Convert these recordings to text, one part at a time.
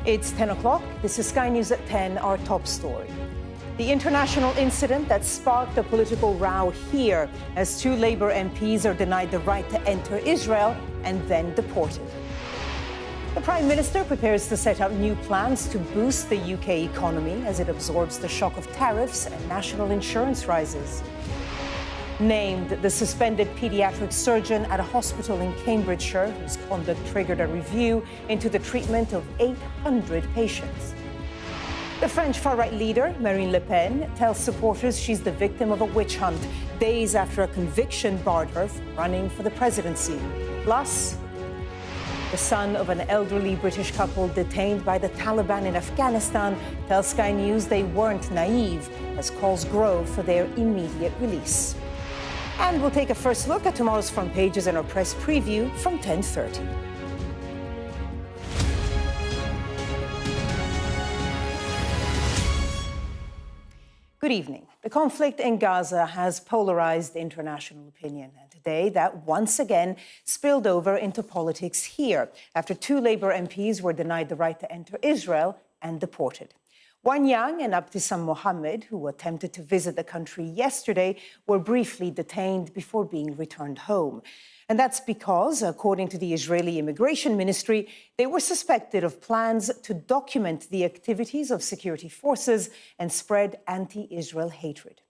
It's 10 o'clock. This is Sky News at 10, our top story. The international incident that sparked a political row here as two Labour MPs are denied the right to enter Israel and then deported. The Prime Minister prepares to set out new plans to boost the UK economy as it absorbs the shock of tariffs and national insurance rises. Named the suspended paediatric surgeon at a hospital in Cambridgeshire whose conduct triggered a review into the treatment of 800 patients. The French far-right leader, Marine Le Pen, tells supporters she's the victim of a witch hunt days after a conviction barred her from running for the presidency. Plus, the son of an elderly British couple detained by the Taliban in Afghanistan tells Sky News they weren't naive as calls grow for their immediate release. And we'll take a first look at tomorrow's front pages and our press preview from 10:30. Good evening. The conflict in Gaza has polarized international opinion. And today, that once again spilled over into politics here after two Labour MPs were denied the right to enter Israel and deported. Wang Yang and Abdissam Mohammed, who attempted to visit the country yesterday, were briefly detained before being returned home. And that's because, according to the Israeli Immigration Ministry, they were suspected of plans to document the activities of security forces and spread anti-Israel hatred.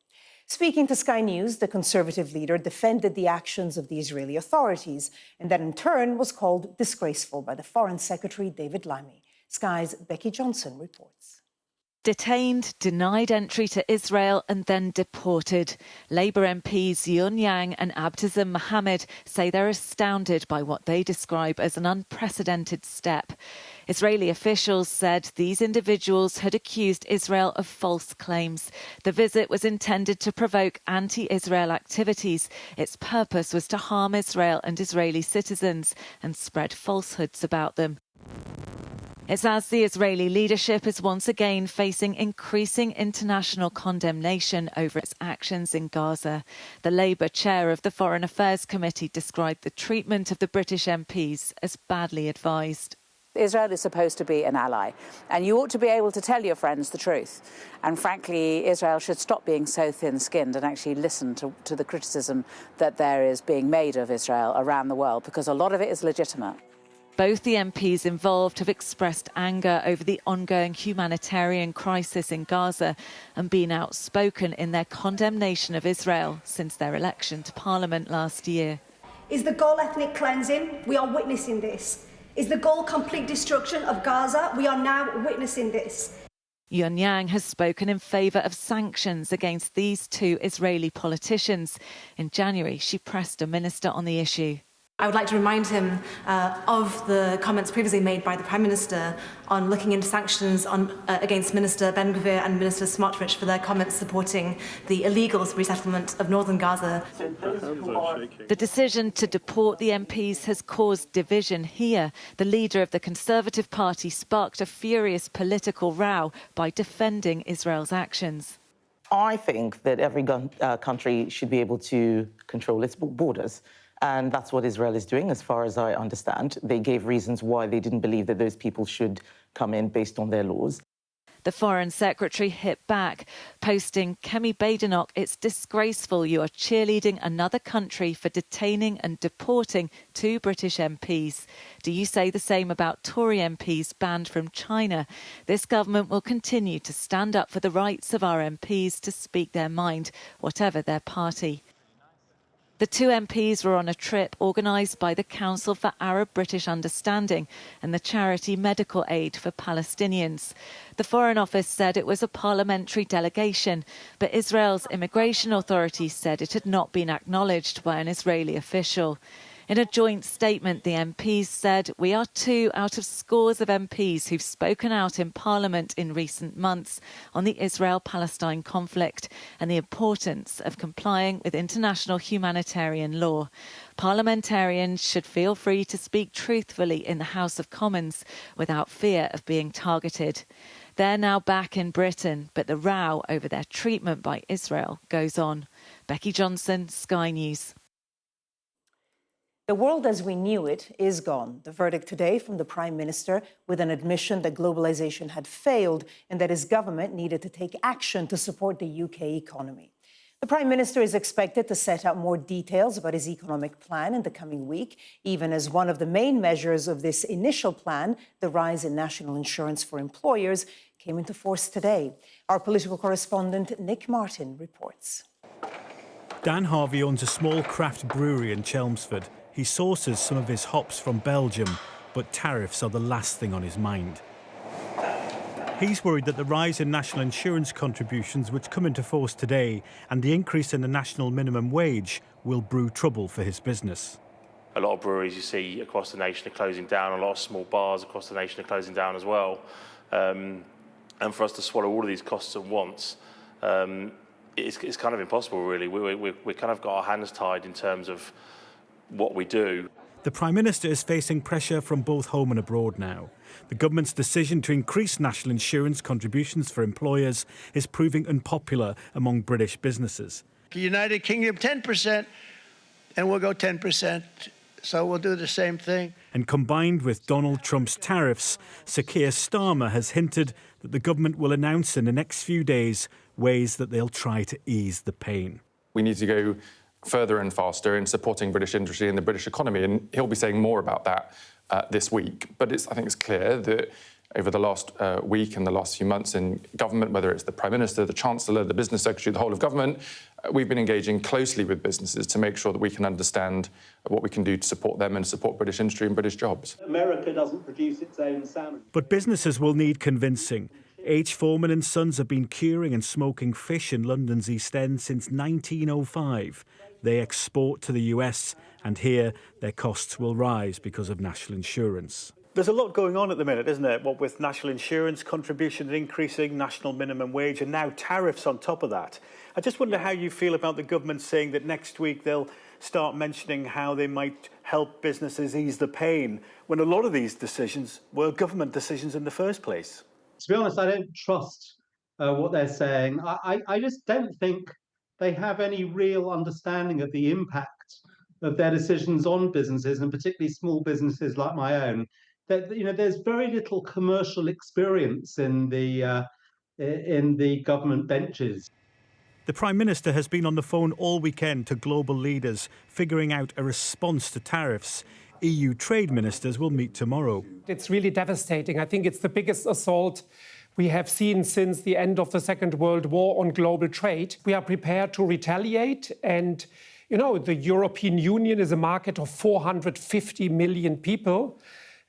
Speaking to Sky News, the Conservative leader defended the actions of the Israeli authorities, and that in turn was called disgraceful by the Foreign Secretary David Lammy. Sky's Becky Johnson reports. Detained, denied entry to Israel and then deported. Labour MPs Yun Yang and Abdissam Mohammed say they're astounded by what they describe as an unprecedented step. Israeli officials said these individuals had accused Israel of false claims. The visit was intended to provoke anti-Israel activities. Its purpose was to harm Israel and Israeli citizens and spread falsehoods about them. It's as the Israeli leadership is once again facing increasing international condemnation over its actions in Gaza. The Labour chair of the Foreign Affairs Committee described the treatment of the British MPs as badly advised. Israel is supposed to be an ally, and you ought to be able to tell your friends the truth. And frankly, Israel should stop being so thin-skinned and actually listen to the criticism that there is being made of Israel around the world, because a lot of it is legitimate. Both the MPs involved have expressed anger over the ongoing humanitarian crisis in Gaza and been outspoken in their condemnation of Israel since their election to Parliament last year. Is the goal ethnic cleansing? We are witnessing this. Is the goal complete destruction of Gaza? We are now witnessing this. Yun Yang has spoken in favour of sanctions against these two Israeli politicians. In January, she pressed a minister on the issue. I would like to remind him of the comments previously made by the Prime Minister on looking into sanctions against Minister Ben Gvir and Minister Smotrich for their comments supporting the illegal resettlement of northern Gaza. The decision to deport the MPs has caused division here. The leader of the Conservative Party sparked a furious political row by defending Israel's actions. I think that every country should be able to control its borders. And that's what Israel is doing, as far as I understand. They gave reasons why they didn't believe that those people should come in based on their laws. The Foreign Secretary hit back, posting, Kemi Badenoch, it's disgraceful you are cheerleading another country for detaining and deporting two British MPs. Do you say the same about Tory MPs banned from China? This government will continue to stand up for the rights of our MPs to speak their mind, whatever their party. The two MPs were on a trip organised by the Council for Arab-British Understanding and the charity Medical Aid for Palestinians. The Foreign Office said it was a parliamentary delegation, but Israel's immigration authorities said it had not been acknowledged by an Israeli official. In a joint statement, the MPs said, we are two out of scores of MPs who've spoken out in Parliament in recent months on the Israel-Palestine conflict and the importance of complying with international humanitarian law. Parliamentarians should feel free to speak truthfully in the House of Commons without fear of being targeted. They're now back in Britain, but the row over their treatment by Israel goes on. Becky Johnson, Sky News. The world as we knew it is gone. The verdict today from the Prime Minister with an admission that globalization had failed and that his government needed to take action to support the UK economy. The Prime Minister is expected to set out more details about his economic plan in the coming week, even as one of the main measures of this initial plan, the rise in national insurance for employers, came into force today. Our political correspondent Nick Martin reports. Dan Harvey owns a small craft brewery in Chelmsford. He sources some of his hops from Belgium, but tariffs are the last thing on his mind. He's worried that the rise in national insurance contributions, which come into force today, and the increase in the national minimum wage will brew trouble for his business. A lot of breweries you see across the nation are closing down, a lot of small bars across the nation are closing down as well. And for us to swallow all of these costs at once, it's kind of impossible, really. We kind of got our hands tied in terms of what we do. The Prime Minister is facing pressure from both home and abroad now. The government's decision to increase national insurance contributions for employers is proving unpopular among British businesses. The United Kingdom 10%, and we'll go 10%, so we'll do the same thing. And combined with Donald Trump's tariffs, Sir Keir Starmer has hinted that the government will announce in the next few days ways that they'll try to ease the pain. We need to go further and faster in supporting British industry and the British economy, and he'll be saying more about that this week. But I think it's clear that over the last week and the last few months in government, whether it's the Prime Minister, the Chancellor, the Business Secretary, the whole of government, we've been engaging closely with businesses to make sure that we can understand what we can do to support them and support British industry and British jobs. America doesn't produce its own salmon. But businesses will need convincing. H. Foreman and Sons have been curing and smoking fish in London's East End since 1905. They export to the US, and here their costs will rise because of national insurance. There's a lot going on at the minute, isn't there? What with national insurance contributions increasing, national minimum wage, and now tariffs on top of that. I just wonder how you feel about the government saying that next week they'll start mentioning how they might help businesses ease the pain, when a lot of these decisions were government decisions in the first place. To be honest, I don't trust what they're saying. I just don't think they have any real understanding of the impact of their decisions on businesses, and particularly small businesses like my own. That, you know, there's very little commercial experience in the government benches. The Prime Minister has been on the phone all weekend to global leaders, figuring out a response to tariffs. EU trade ministers will meet tomorrow. It's really devastating. I think it's the biggest assault we have seen since the end of the Second World War on global trade. We are prepared to retaliate. And, you know, the European Union is a market of 450 million people.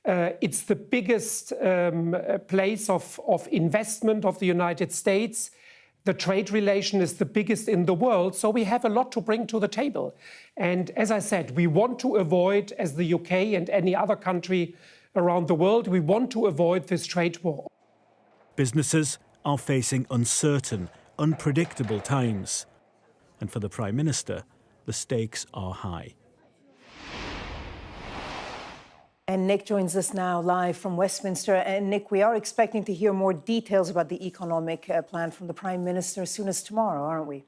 It's the biggest place of investment of the United States. The trade relation is the biggest in the world, so we have a lot to bring to the table. And as I said, we want to avoid, as the UK and any other country around the world, we want to avoid this trade war. Businesses are facing uncertain, unpredictable times. And for the Prime Minister, the stakes are high. And Nick joins us now live from Westminster. And Nick, we are expecting to hear more details about the economic plan from the Prime Minister as soon as tomorrow, aren't we?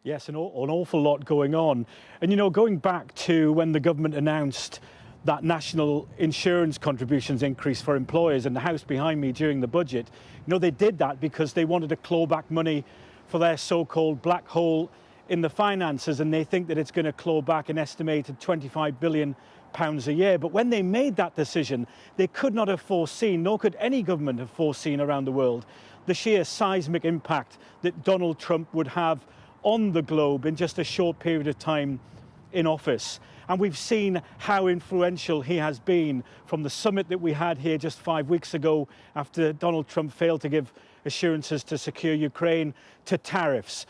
Yes, an awful lot going on. And, you know, going back to when the government announced that national insurance contributions increase for employers, and the House behind me during the budget, you know, they did that because they wanted to claw back money for their so-called black hole in the finances, and they think that it's going to claw back an estimated £25 billion a year. But when they made that decision, they could not have foreseen, nor could any government have foreseen around the world, the sheer seismic impact that Donald Trump would have on the globe in just a short period of time in office. And we've seen how influential he has been, from the summit that we had here just 5 weeks ago after Donald Trump failed to give assurances to secure Ukraine, to tariffs.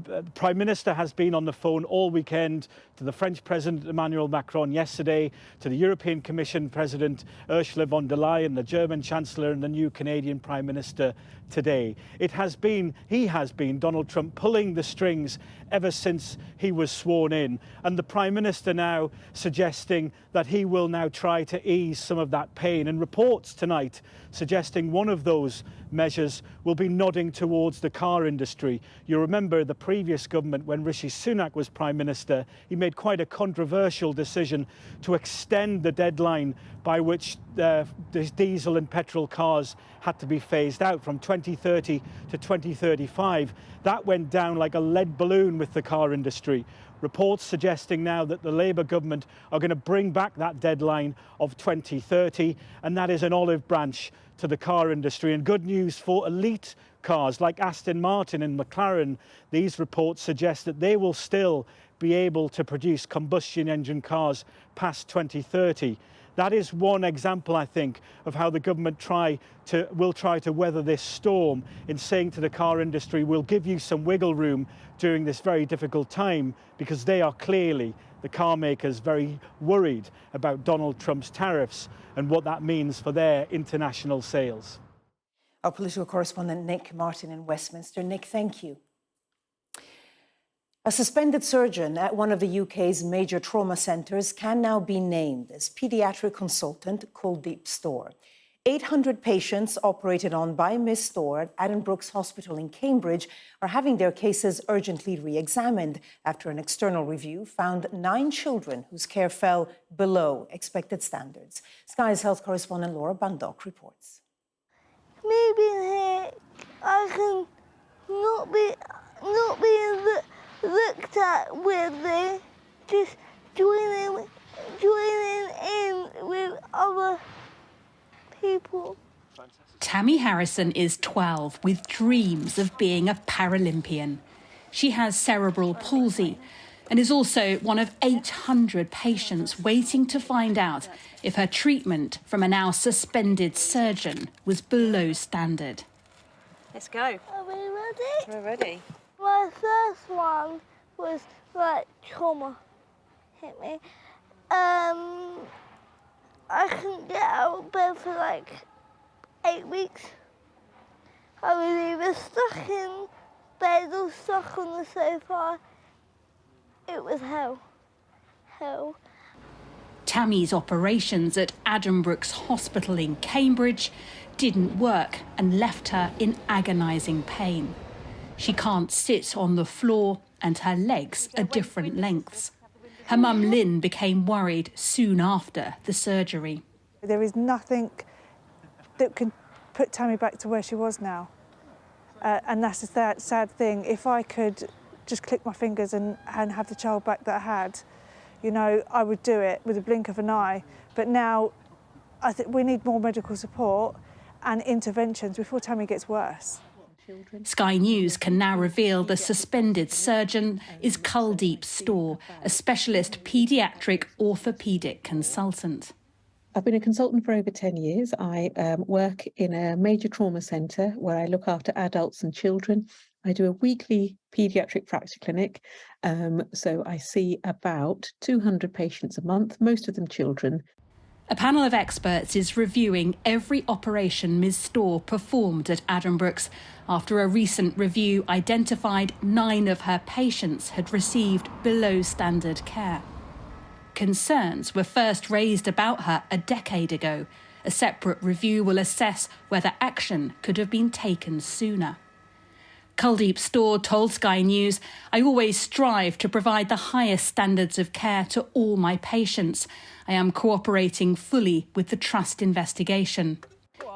The Prime Minister has been on the phone all weekend to the French President Emmanuel Macron yesterday, to the European Commission President Ursula von der Leyen, the German Chancellor, and the new Canadian Prime Minister today. He has been, Donald Trump, pulling the strings ever since he was sworn in. And the Prime Minister now suggesting that he will now try to ease some of that pain. And reports tonight suggesting one of those measures will be nodding towards the car industry. You remember the previous government, when Rishi Sunak was Prime Minister, he made quite a controversial decision to extend the deadline by which the diesel and petrol cars had to be phased out from 2030 to 2035. That went down like a lead balloon with the car industry. Reports suggesting now that the Labour government are going to bring back that deadline of 2030, and that is an olive branch to the car industry. And good news for elite cars like Aston Martin and McLaren. These reports suggest that they will still be able to produce combustion engine cars past 2030. That is one example, I think, of how the government will try to weather this storm in saying to the car industry, we'll give you some wiggle room during this very difficult time, because they are clearly, the car makers, very worried about Donald Trump's tariffs and what that means for their international sales. Our political correspondent Nick Martin in Westminster. Nick, thank you. A suspended surgeon at one of the UK's major trauma centres can now be named as paediatric consultant Kuldeep Store. 800 patients operated on by Ms. Store at Addenbrooke's hospital in Cambridge are having their cases urgently re-examined after an external review found 9 children whose care fell below expected standards. Sky's health correspondent Laura Badenoch reports. Maybe here I can not be looked at weirdly, just joining in with other people. Tammy Harrison is 12 with dreams of being a Paralympian. She has cerebral palsy and is also one of 800 patients waiting to find out if her treatment from a now suspended surgeon was below standard. Let's go. Are we ready? We're ready. My first one was like trauma hit me. I couldn't get out of bed for like 8 weeks. I was either stuck in bed or stuck on the sofa. It was hell. Hell. Tammy's operations at Addenbrooke's hospital in Cambridge didn't work and left her in agonising pain. She can't sit on the floor and her legs are different lengths. Her mum Lynn became worried soon after the surgery. There is nothing that can put Tammy back to where she was now. And that's the sad thing. If I could just click my fingers and have the child back that I had, you know, I would do it with a blink of an eye. But now I think we need more medical support and interventions before Tammy gets worse. Sky News can now reveal the suspended surgeon is Kuldeep Store, a specialist paediatric orthopaedic consultant. I've been a consultant for over 10 years. I work in a major trauma centre where I look after adults and children. I do a weekly paediatric fracture clinic, so I see about 200 patients a month, most of them children. A panel of experts is reviewing every operation Ms. Store performed at Addenbrooke's after a recent review identified 9 of her patients had received below standard care. Concerns were first raised about her a decade ago. A separate review will assess whether action could have been taken sooner. Kuldeep Store told Sky News, "I always strive to provide the highest standards of care to all my patients. I am cooperating fully with the trust investigation."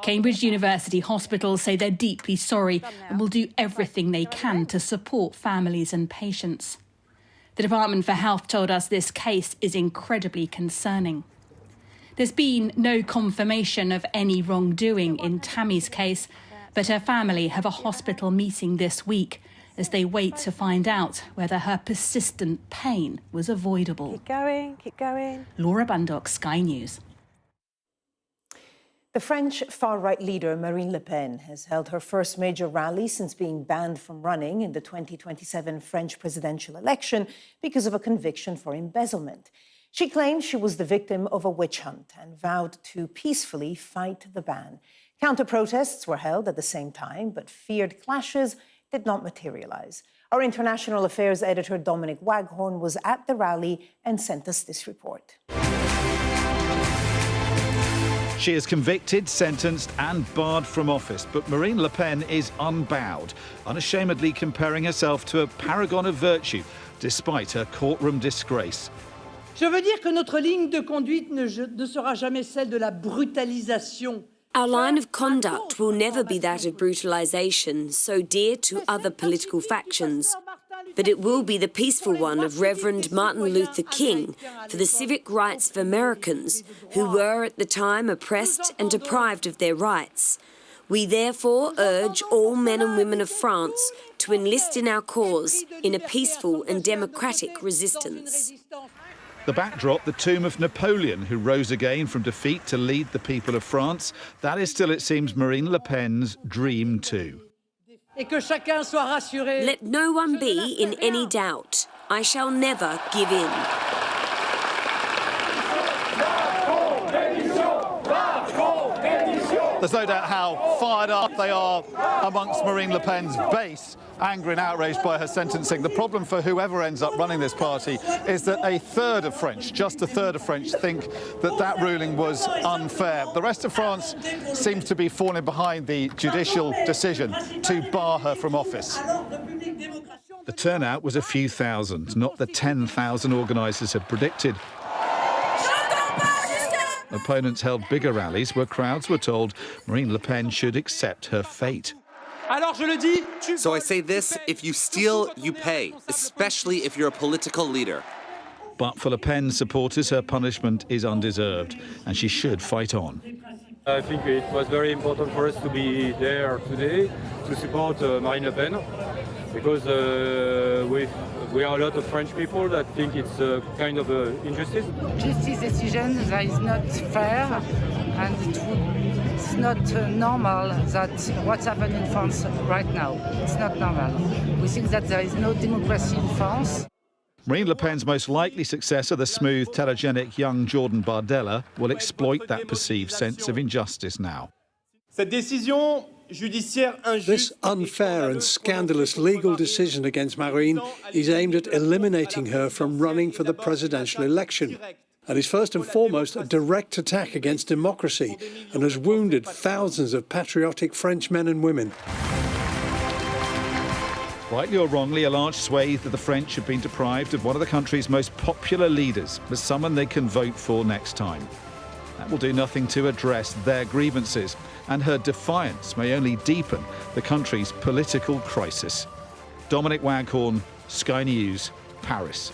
Cambridge University Hospital say they're deeply sorry and will do everything they can to support families and patients. The Department for Health told us this case is incredibly concerning. There's been no confirmation of any wrongdoing in Tammy's case, but her family have a hospital meeting this week as they wait to find out whether her persistent pain was avoidable. Keep going, keep going. Laura Badenoch, Sky News. The French far-right leader Marine Le Pen has held her first major rally since being banned from running in the 2027 French presidential election because of a conviction for embezzlement. She claimed she was the victim of a witch hunt and vowed to peacefully fight the ban. Counter-protests were held at the same time, but feared clashes did not materialize. Our international affairs editor Dominic Waghorn was at the rally and sent us this report. She is convicted, sentenced and barred from office, but Marine Le Pen is unbowed, unashamedly comparing herself to a paragon of virtue, despite her courtroom disgrace. Je veux dire que notre ligne de conduite ne sera jamais celle de la brutalisation. Our line of conduct will never be that of brutalisation, so dear to other political factions, but it will be the peaceful one of Reverend Martin Luther King for the civic rights of Americans who were at the time oppressed and deprived of their rights. We therefore urge all men and women of France to enlist in our cause in a peaceful and democratic resistance. The backdrop, the tomb of Napoleon, who rose again from defeat to lead the people of France. That is still, it seems, Marine Le Pen's dream too. Let no one be in any doubt. I shall never give in. There's no doubt how fired up they are amongst Marine Le Pen's base, angry and outraged by her sentencing. The problem for whoever ends up running this party is that a third of French, just a third of French, think that that ruling was unfair. The rest of France seems to be falling behind the judicial decision to bar her from office. The turnout was a few thousand, not the 10,000 organisers had predicted. Opponents held bigger rallies where crowds were told Marine Le Pen should accept her fate. So I say this, if you steal, you pay, especially if you're a political leader. But for Le Pen supporters, her punishment is undeserved, and she should fight on. I think it was very important for us to be there today to support Marine Le Pen, because we are a lot of French people that think it's kind of injustice. Justice decision that is not fair, and it's not normal that what's happening in France right now. It's not normal. We think that there is no democracy in France. Marine Le Pen's most likely successor, the smooth, telegenic young Jordan Bardella, will exploit that perceived sense of injustice now. This unfair and scandalous legal decision against Marine is aimed at eliminating her from running for the presidential election, and is first and foremost a direct attack against democracy and has wounded thousands of patriotic French men and women. Rightly or wrongly, a large swathe of the French have been deprived of one of the country's most popular leaders, as someone they can vote for next time. That will do nothing to address their grievances, and her defiance may only deepen the country's political crisis. Dominic Waghorn, Sky News, Paris.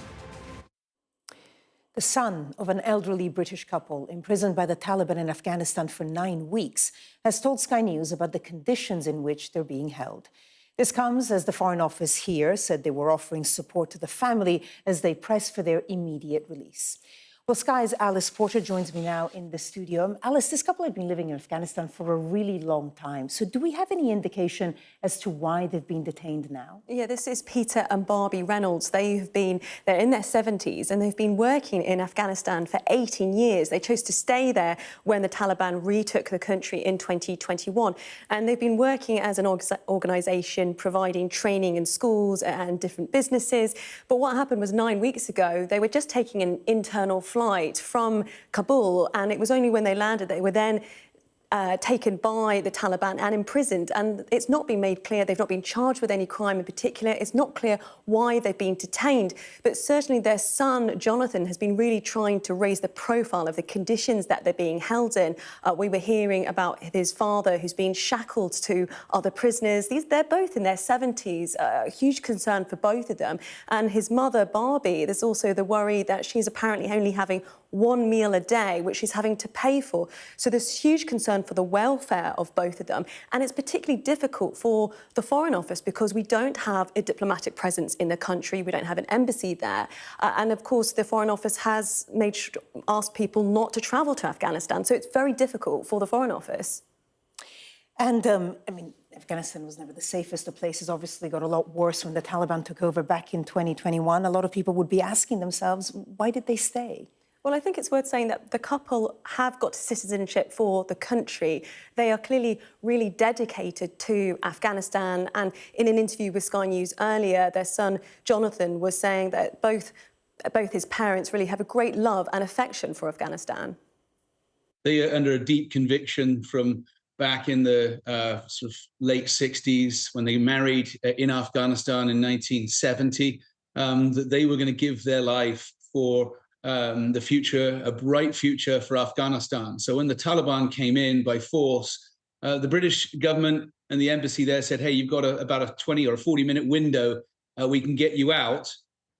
The son of an elderly British couple imprisoned by the Taliban in Afghanistan for 9 weeks has told Sky News about the conditions in which they're being held. This comes as the Foreign Office here said they were offering support to the family as they press for their immediate release. Well, Sky's Alice Porter joins me now in the studio. Alice, this couple had been living in Afghanistan for a really long time. So do we have any indication as to why they've been detained now? Yeah, this is Peter and Barbie Reynolds. They're in their 70s and they've been working in Afghanistan for 18 years. They chose to stay there when the Taliban retook the country in 2021. And they've been working as an organisation providing training in schools and different businesses. But what happened was 9 weeks ago, they were just taking an internal flight from Kabul, and it was only when they landed they were then taken by the Taliban and imprisoned. And it's not been made clear, they've not been charged with any crime in particular. It's not clear why they've been detained. But certainly their son, Jonathan, has been really trying to raise the profile of the conditions that they're being held in. We were hearing about his father who's been shackled to other prisoners. They're both in their 70s, a huge concern for both of them. And his mother, Barbie, there's also the worry that she's apparently only having one meal a day, which she's having to pay for. So there's huge concern for the welfare of both of them. And it's particularly difficult for the Foreign Office because we don't have a diplomatic presence in the country. We don't have an embassy there. And of course, the Foreign Office has asked people not to travel to Afghanistan. So it's very difficult for the Foreign Office. And, Afghanistan was never the safest of places, obviously got a lot worse when the Taliban took over back in 2021. A lot of people would be asking themselves, why did they stay? Well, I think it's worth saying that the couple have got citizenship for the country. They are clearly really dedicated to Afghanistan. And in an interview with Sky News earlier, their son, Jonathan, was saying that both his parents really have a great love and affection for Afghanistan. They are under a deep conviction from back in the sort of late 60s when they married in Afghanistan in 1970, that they were going to give their life for the future, a bright future for Afghanistan. So when the Taliban came in by force, the British government and the embassy there said, hey, you've got about a 20 or a 40-minute window, we can get you out.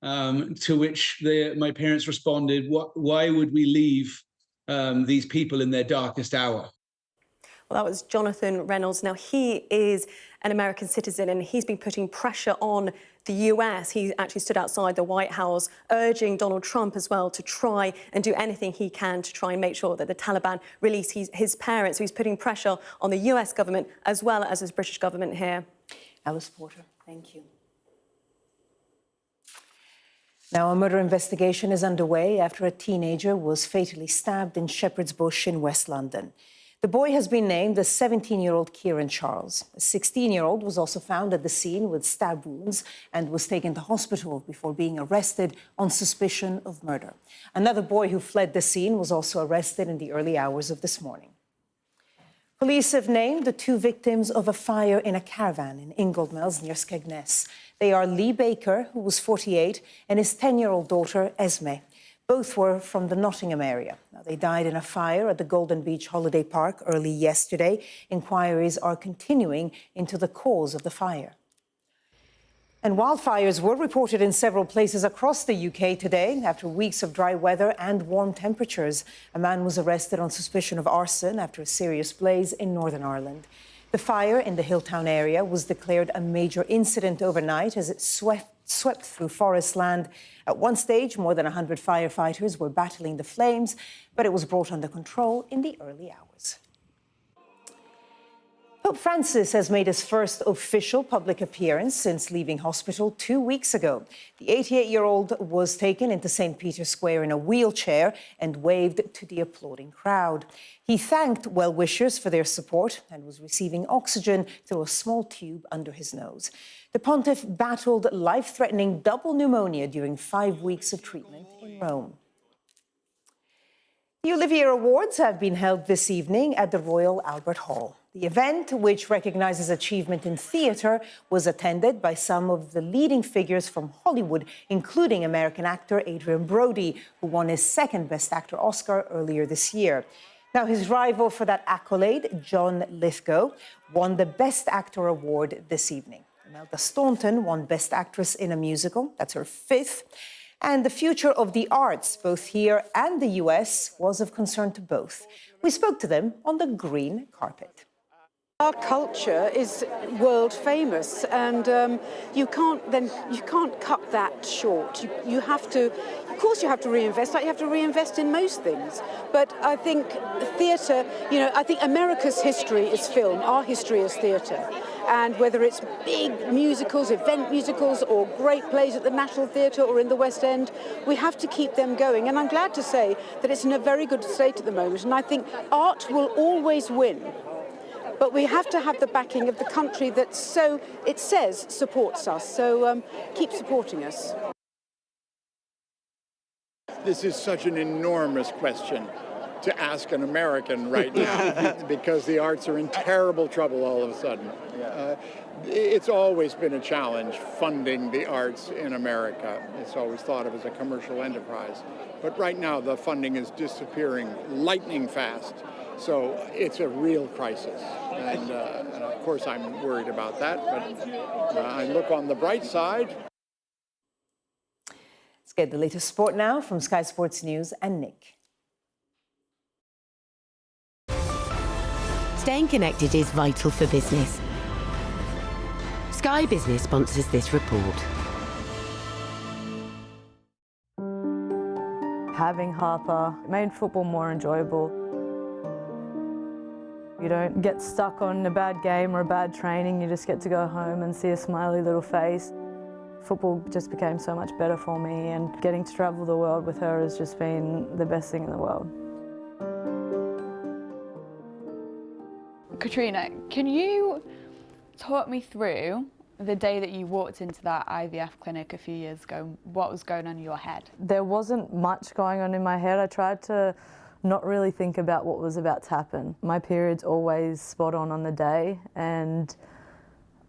To which my parents responded, why would we leave these people in their darkest hour? Well, that was Jonathan Reynolds. Now, he is an American citizen and he's been putting pressure on the US. He actually stood outside the White House urging Donald Trump as well to try and do anything he can to try and make sure that the Taliban release his parents. So he's putting pressure on the US government as well as his British government here. Alice Porter, thank you. Now, a murder investigation is underway after a teenager was fatally stabbed in Shepherd's Bush in West London. The boy has been named as 17-year-old Kieran Charles. A 16-year-old was also found at the scene with stab wounds and was taken to hospital before being arrested on suspicion of murder. Another boy who fled the scene was also arrested in the early hours of this morning. Police have named the 2 victims of a fire in a caravan in Inglemells near Skegness. They are Lee Baker, who was 48, and his 10-year-old daughter, Esme. Both were from the Nottingham area. Now, they died in a fire at the Golden Beach Holiday Park early yesterday. Inquiries are continuing into the cause of the fire. And wildfires were reported in several places across the UK today. After weeks of dry weather and warm temperatures, a man was arrested on suspicion of arson after a serious blaze in Northern Ireland. The fire in the Hilltown area was declared a major incident overnight as it swept through forest land. At one stage, more than 100 firefighters were battling the flames, but it was brought under control in the early hours. Pope Francis has made his first official public appearance since leaving hospital 2 weeks ago. The 88-year-old was taken into St. Peter's Square in a wheelchair and waved to the applauding crowd. He thanked well-wishers for their support and was receiving oxygen through a small tube under his nose. The pontiff battled life-threatening double pneumonia during 5 weeks of treatment in Rome. The Olivier Awards have been held this evening at the Royal Albert Hall. The event, which recognises achievement in theatre, was attended by some of the leading figures from Hollywood, including American actor Adrien Brody, who won his second Best Actor Oscar earlier this year. Now, his rival for that accolade, John Lithgow, won the Best Actor award this evening. Imelda Staunton won Best Actress in a Musical. That's her 5th. And the future of the arts, both here and the US, was of concern to both. We spoke to them on the green carpet. Our culture is world famous, and you can't cut that short. You have to, of course, you have to reinvest. Like you have to reinvest in most things. But I think theatre, I think America's history is film. Our history is theatre. And whether it's big musicals, event musicals, or great plays at the National Theatre or in the West End, we have to keep them going. And I'm glad to say that it's in a very good state at the moment. And I think art will always win. But we have to have the backing of the country that, so it says, supports us. So keep supporting us. This is such an enormous question to ask an American right now because the arts are in terrible trouble all of a sudden. It's always been a challenge funding the arts in America. It's always thought of as a commercial enterprise. But right now the funding is disappearing lightning fast. So it's a real crisis. And of course I'm worried about that, but I look on the bright side. Let's get the latest sport now from Sky Sports News and Nick. Staying connected is vital for business. Sky Business sponsors this report. Having Harper made football more enjoyable. You don't get stuck on a bad game or a bad training, you just get to go home and see a smiley little face. Football just became so much better for me, and getting to travel the world with her has just been the best thing in the world. Katrina, can you talk me through the day that you walked into that IVF clinic a few years ago? What was going on in your head? There wasn't much going on in my head. I tried to not really think about what was about to happen. My period's always spot on the day, and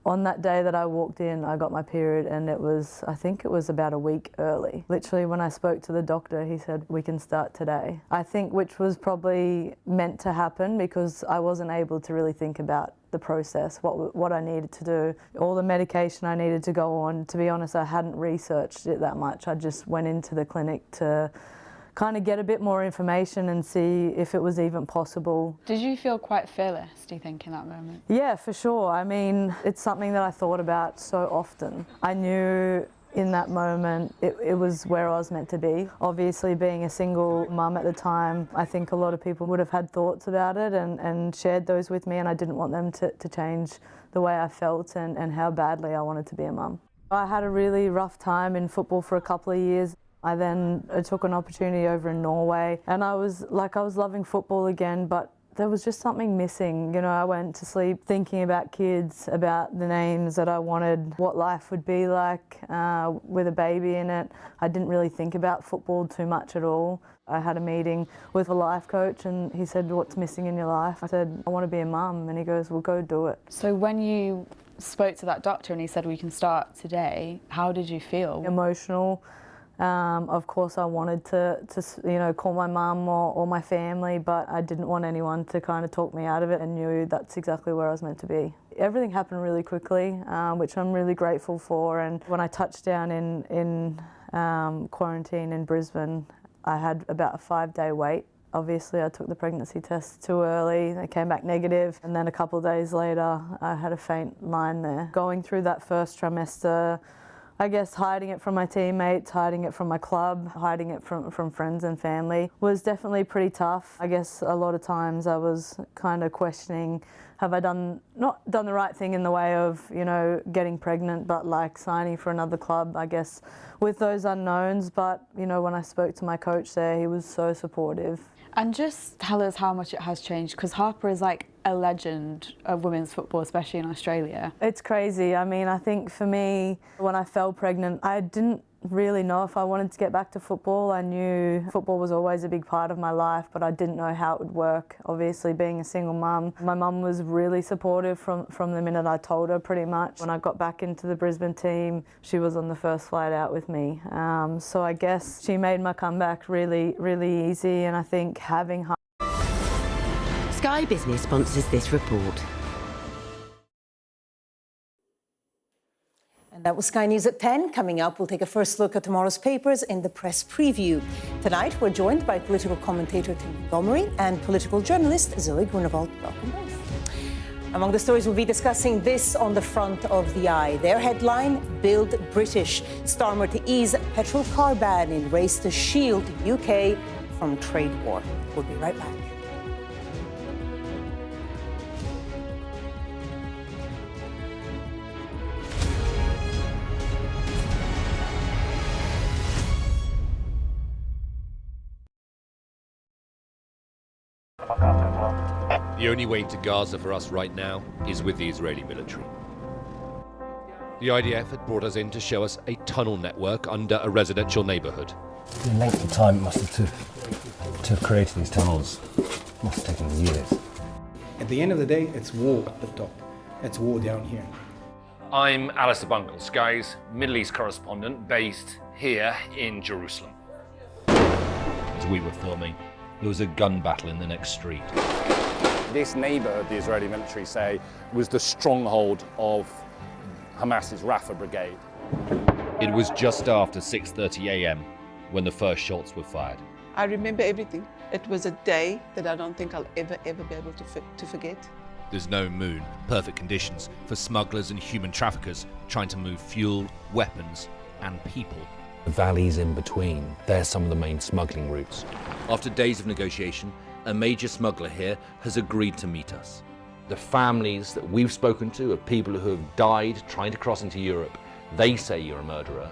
on that day that I walked in, I got my period, and I think it was about a week early. Literally, when I spoke to the doctor, he said, we can start today. I think which was probably meant to happen because I wasn't able to really think about the process, what I needed to do, all the medication I needed to go on. To be honest, I hadn't researched it that much. I just went into the clinic to kind of get a bit more information and see if it was even possible. Did you feel quite fearless, do you think, in that moment? Yeah, for sure. I mean, it's something that I thought about so often. I knew in that moment it was where I was meant to be. Obviously, being a single mum at the time, I think a lot of people would have had thoughts about it and shared those with me, and I didn't want them to change the way I felt and how badly I wanted to be a mum. I had a really rough time in football for a couple of years. I then took an opportunity over in Norway, and I was loving football again, but there was just something missing. You know, I went to sleep thinking about kids, about the names that I wanted, what life would be like with a baby in it. I didn't really think about football too much at all. I had a meeting with a life coach, and he said, what's missing in your life? I said, I want to be a mum, and he goes, well, go do it. So when you spoke to that doctor and he said, we can start today, how did you feel? Emotional. Of course, I wanted to call my mum or my family, but I didn't want anyone to kind of talk me out of it, and knew that's exactly where I was meant to be. Everything happened really quickly, which I'm really grateful for. And when I touched down in quarantine in Brisbane, I had about a 5-day wait. Obviously, I took the pregnancy test too early. They came back negative, and then a couple of days later, I had a faint line there. Going through that first trimester, I guess hiding it from my teammates, hiding it from my club, hiding it from friends and family was definitely pretty tough. I guess a lot of times I was kind of questioning, have I not done the right thing in the way of, getting pregnant, but like signing for another club, I guess, with those unknowns. But, when I spoke to my coach there, he was so supportive. And just tell us how much it has changed, because Harper is like a legend of women's football, especially in Australia. It's crazy. I mean, I think for me, when I fell pregnant, I didn't really know if I wanted to get back to football. I knew football was always a big part of my life, but I didn't know how it would work. Obviously, being a single mum, my mum was really supportive from the minute I told her, pretty much. When I got back into the Brisbane team, she was on the first flight out with me. So I guess she made my comeback really, really easy, and I think having her. Sky Business sponsors this report. And that was Sky News at 10. Coming up, we'll take a first look at tomorrow's papers in the press preview. Tonight, we're joined by political commentator Tim Montgomery and political journalist Zoe Grunewald. Welcome both. Among the stories we'll be discussing, this on the front of the eye. Their headline, Build British. Starmer to ease petrol car ban in race to shield UK from trade war. We'll be right back. The only way to Gaza for us right now is with the Israeli military. The IDF had brought us in to show us a tunnel network under a residential neighbourhood. The length of time it must have to have created these tunnels must have taken years. At the end of the day, it's war at the top. It's war down here. I'm Alistair Bungle, Sky's Middle East correspondent based here in Jerusalem. As we were filming, there was a gun battle in the next street. This neighbourhood, the Israeli military say, was the stronghold of Hamas's Rafah brigade. It was just after 6:30 a.m. when the first shots were fired. I remember everything. It was a day that I don't think I'll ever be able to forget. There's no moon, perfect conditions for smugglers and human traffickers trying to move fuel, weapons and people. The valleys in between, they're some of the main smuggling routes. After days of negotiation, a major smuggler here has agreed to meet us. The families that we've spoken to are people who have died trying to cross into Europe. They say you're a murderer.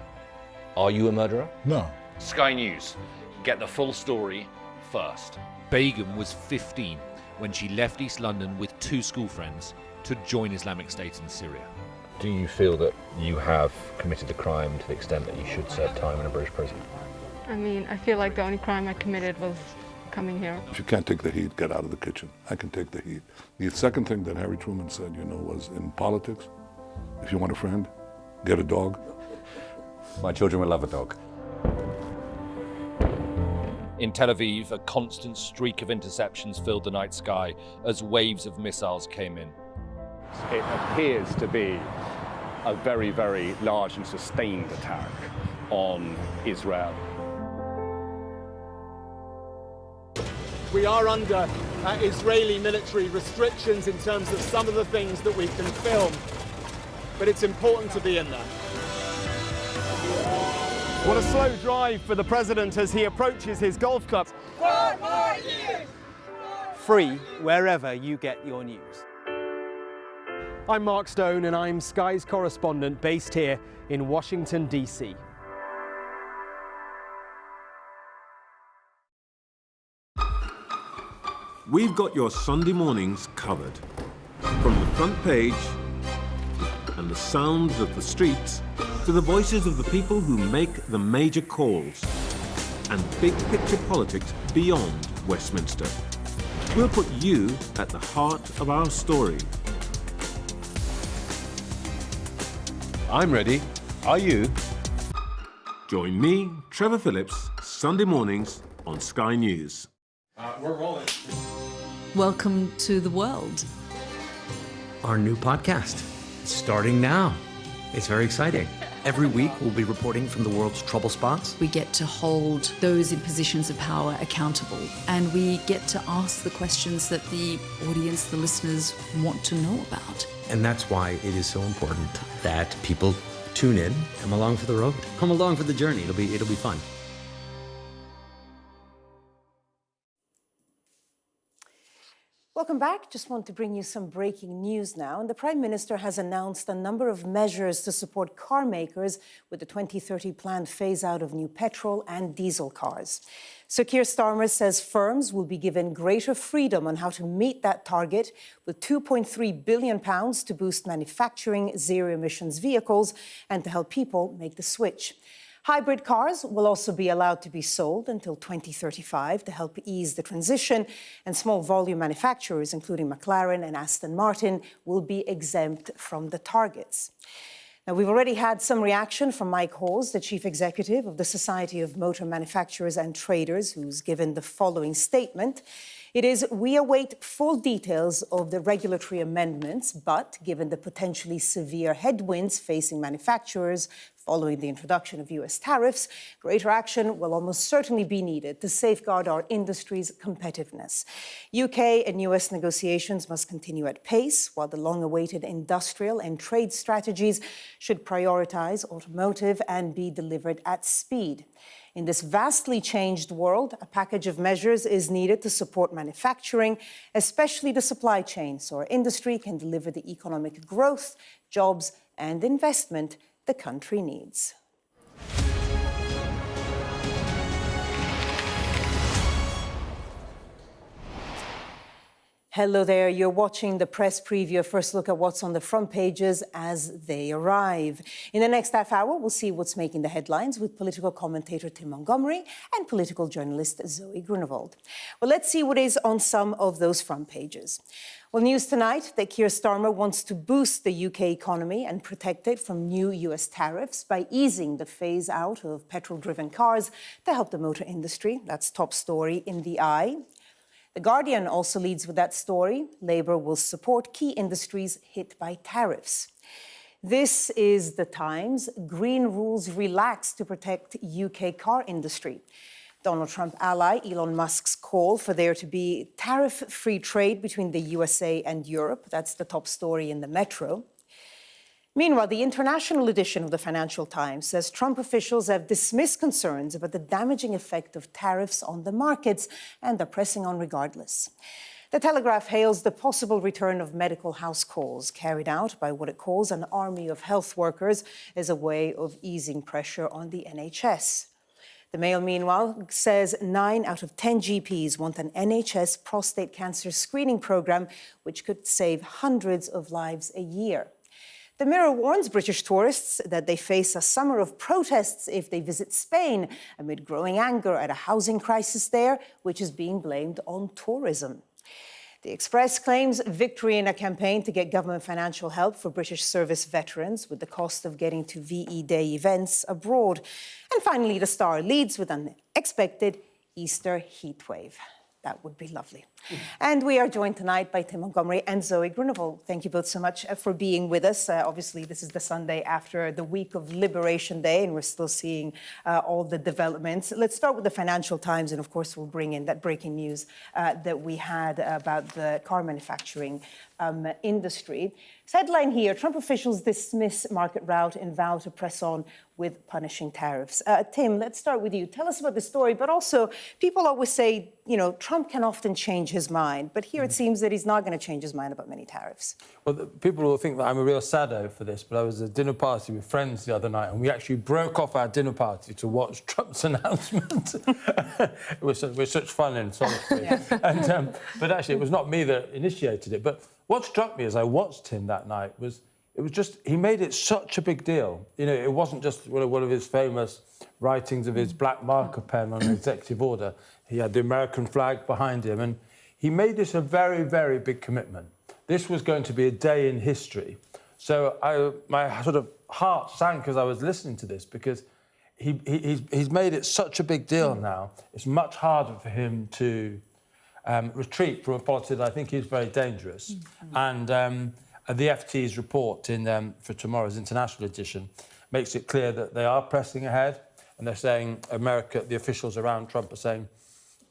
Are you a murderer? No. Sky News. Get the full story first. Begum was 15 when she left East London with 2 school friends to join Islamic State in Syria. Do you feel that you have committed a crime to the extent that you should serve time in a British prison? I mean, I feel like the only crime I committed was coming here. If you can't take the heat, get out of the kitchen. I can take the heat. The second thing that Harry Truman said, was in politics, if you want a friend, get a dog. My children will love a dog. In Tel Aviv, a constant streak of interceptions filled the night sky as waves of missiles came in. It appears to be a very, very large and sustained attack on Israel. We are under Israeli military restrictions in terms of some of the things that we can film, but it's important to be in there. What a slow drive for the president as he approaches his golf club. 4 more years! Free wherever you get your news. I'm Mark Stone and I'm Sky's correspondent based here in Washington, D.C. We've got your Sunday mornings covered. From the front page and the sounds of the streets to the voices of the people who make the major calls and big picture politics beyond Westminster. We'll put you at the heart of our story. I'm ready. Are you? Join me, Trevor Phillips, Sunday mornings on Sky News. We're rolling. Welcome to the world. Our new podcast. It's starting now. It's very exciting. Every week we'll be reporting from the world's trouble spots. We get to hold those in positions of power accountable, and we get to ask the questions that the audience, the listeners, want to know about. And that's why it is so important that people tune in, come along for the road, come along for the journey. It'll be fun. Welcome back. Just want to bring you some breaking news now. And the Prime Minister has announced a number of measures to support car makers with the 2030 planned phase-out of new petrol and diesel cars. So Keir Starmer says firms will be given greater freedom on how to meet that target, with £2.3 billion to boost manufacturing zero-emissions vehicles and to help people make the switch. Hybrid cars will also be allowed to be sold until 2035 to help ease the transition, and small volume manufacturers, including McLaren and Aston Martin, will be exempt from the targets. Now, we've already had some reaction from Mike Hawes, the Chief Executive of the Society of Motor Manufacturers and Traders, who's given the following statement. It is, we await full details of the regulatory amendments, but given the potentially severe headwinds facing manufacturers following the introduction of US tariffs, greater action will almost certainly be needed to safeguard our industry's competitiveness. UK and US negotiations must continue at pace, while the long-awaited industrial and trade strategies should prioritise automotive and be delivered at speed. In this vastly changed world, a package of measures is needed to support manufacturing, especially the supply chain, so our industry can deliver the economic growth, jobs and investment the country needs. Hello there, you're watching the press preview, a first look at what's on the front pages as they arrive. In the next half hour, we'll see what's making the headlines with political commentator Tim Montgomery and political journalist Zoe Grunewald. Well, let's see what is on some of those front pages. Well, news tonight that Keir Starmer wants to boost the UK economy and protect it from new US tariffs by easing the phase out of petrol-driven cars to help the motor industry. That's top story in The Eye. The Guardian also leads with that story. Labour will support key industries hit by tariffs. This is The Times. Green rules relax to protect UK car industry. Donald Trump ally Elon Musk's call for there to be tariff-free trade between the USA and Europe. That's the top story in the Metro. Meanwhile, the international edition of the Financial Times says Trump officials have dismissed concerns about the damaging effect of tariffs on the markets and are pressing on regardless. The Telegraph hails the possible return of medical house calls carried out by what it calls an army of health workers as a way of easing pressure on the NHS. The Mail, meanwhile, says 9 out of 10 GPs want an NHS prostate cancer screening programme, which could save hundreds of lives a year. The Mirror warns British tourists that they face a summer of protests if they visit Spain, amid growing anger at a housing crisis there, which is being blamed on tourism. The Express claims victory in a campaign to get government financial help for British service veterans with the cost of getting to VE Day events abroad. And finally, the Star leads with an expected Easter heatwave. That would be lovely. And we are joined tonight by Tim Montgomery and Zoe Gruneval. Thank you both so much for being with us. Obviously, this is the Sunday after the week of Liberation Day, and we're still seeing all the developments. Let's start with the Financial Times, and of course, we'll bring in that breaking news that we had about the car manufacturing industry. Headline here, Trump officials dismiss market rout and vow to press on with punishing tariffs. Tim, let's start with you. Tell us about the story, but also people always say, you know, Trump can often change his mind, but here it seems that he's not going to change his mind about many tariffs. Well, people will think that I'm a real saddo for this, but I was at a dinner party with friends the other night, and we actually broke off our dinner party to watch Trump's announcement. It was such fun in solitary. Yeah. But actually, it was not me that initiated it. But what struck me as I watched him that night was it was just, he made it such a big deal. You know, it wasn't just one of his famous writings of his black marker pen on an executive order. He had the American flag behind him, and he made this a very, very big commitment. This was going to be a day in history. So my sort of heart sank as I was listening to this, because he's made it such a big deal now. It's much harder for him to retreat from a policy that I think is very dangerous. And the FT's report for tomorrow's international edition makes it clear that they are pressing ahead, and they're saying the officials around Trump are saying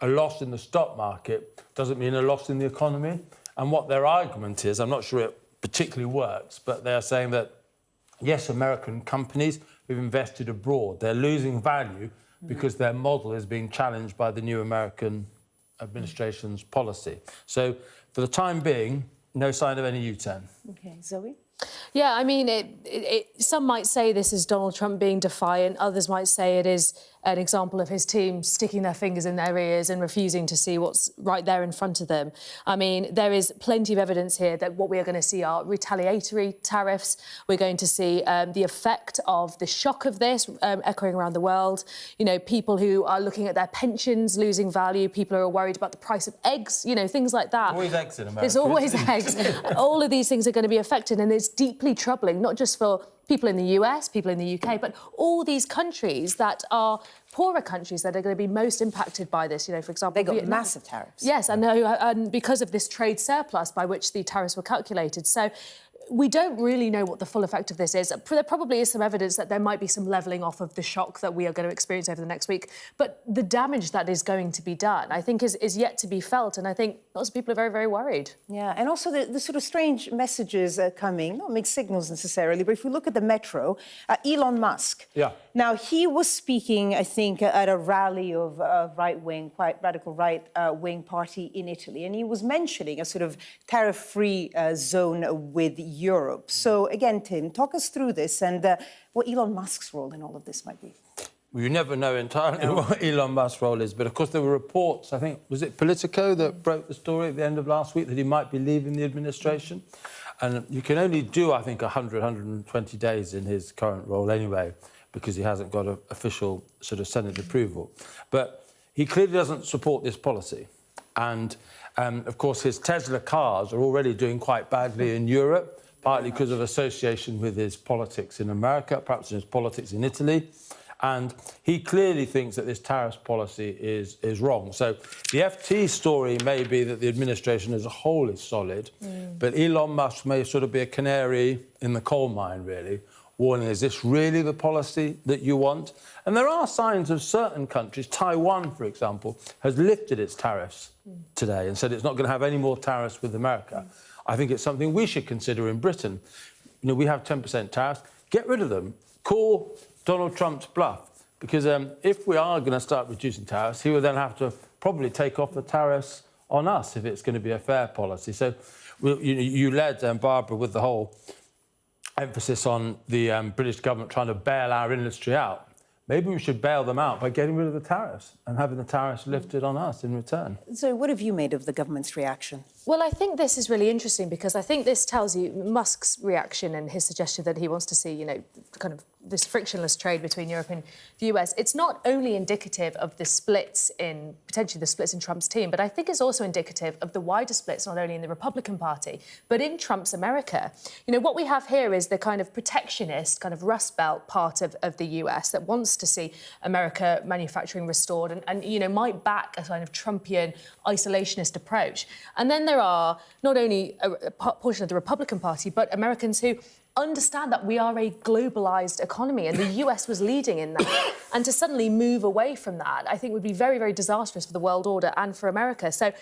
a loss in the stock market doesn't mean a loss in the economy. And what their argument is, I'm not sure it particularly works, but they are saying that, yes, American companies who've invested abroad, they're losing value because their model is being challenged by the new American administration's policy. So for the time being, no sign of any U-turn. OK, Zoe? Yeah, I mean, some might say this is Donald Trump being defiant. Others might say it is an example of his team sticking their fingers in their ears and refusing to see what's right there in front of them. I mean, there is plenty of evidence here that what we are going to see are retaliatory tariffs. We're going to see the effect of the shock of this echoing around the world. You know, people who are looking at their pensions losing value, people who are worried about the price of eggs, you know, things like that. Always eggs in America. There's always eggs. All of these things are going to be affected, and it's deeply troubling, not just for people in the US, people in the UK, but all these countries that are poorer countries that are going to be most impacted by this. You know, for example, they got Vietnam. Massive tariffs. Yes, I know, and because of this trade surplus by which the tariffs were calculated. So we don't really know what the full effect of this is. There probably is some evidence that there might be some levelling off of the shock that we are going to experience over the next week. But the damage that is going to be done, I think, is yet to be felt. And I think lots of people are very, very worried. Yeah, and also the sort of strange messages coming, not mixed signals necessarily, but if we look at the Metro, Elon Musk. Yeah. Now, he was speaking, I think, at a rally of right-wing, quite radical right-wing party in Italy, and he was mentioning a sort of tariff-free zone with Europe. So, again, Tim, talk us through this and what Elon Musk's role in all of this might be. Well, you never know entirely what Elon Musk's role is, but of course there were reports, I think, was it Politico that broke the story at the end of last week that he might be leaving the administration? And you can only do, I think, 120 days in his current role anyway, because he hasn't got an official sort of Senate approval. But he clearly doesn't support this policy. And, of course, his Tesla cars are already doing quite badly in Europe, partly because of association with his politics in America, perhaps his politics in Italy. And he clearly thinks that this tariffs policy is wrong. So the FT story may be that the administration as a whole is solid, but Elon Musk may sort of be a canary in the coal mine, really, warning, is this really the policy that you want? And there are signs of certain countries. Taiwan, for example, has lifted its tariffs today and said it's not going to have any more tariffs with America. I think it's something we should consider in Britain. You know, we have 10% tariffs. Get rid of them. Call Donald Trump's bluff. Because if we are going to start reducing tariffs, he will then have to probably take off the tariffs on us if it's going to be a fair policy. So you led, Barbara, with the whole emphasis on the British government trying to bail our industry out. Maybe we should bail them out by getting rid of the tariffs and having the tariffs lifted on us in return. So what have you made of the government's reaction? Well, I think this is really interesting because I think this tells you Musk's reaction and his suggestion that he wants to see, you know, kind of this frictionless trade between Europe and the US. It's not only indicative of the splits in, potentially the splits in Trump's team, but I think it's also indicative of the wider splits, not only in the Republican Party, but in Trump's America. You know, what we have here is the kind of protectionist, kind of Rust Belt part of the US that wants to see America manufacturing restored and, you know, might back a kind of Trumpian isolationist approach. And then there are not only a portion of the Republican Party, but Americans who understand that we are a globalised economy and the US was leading in that. And to suddenly move away from that, I think would be very, very disastrous for the world order and for America. So,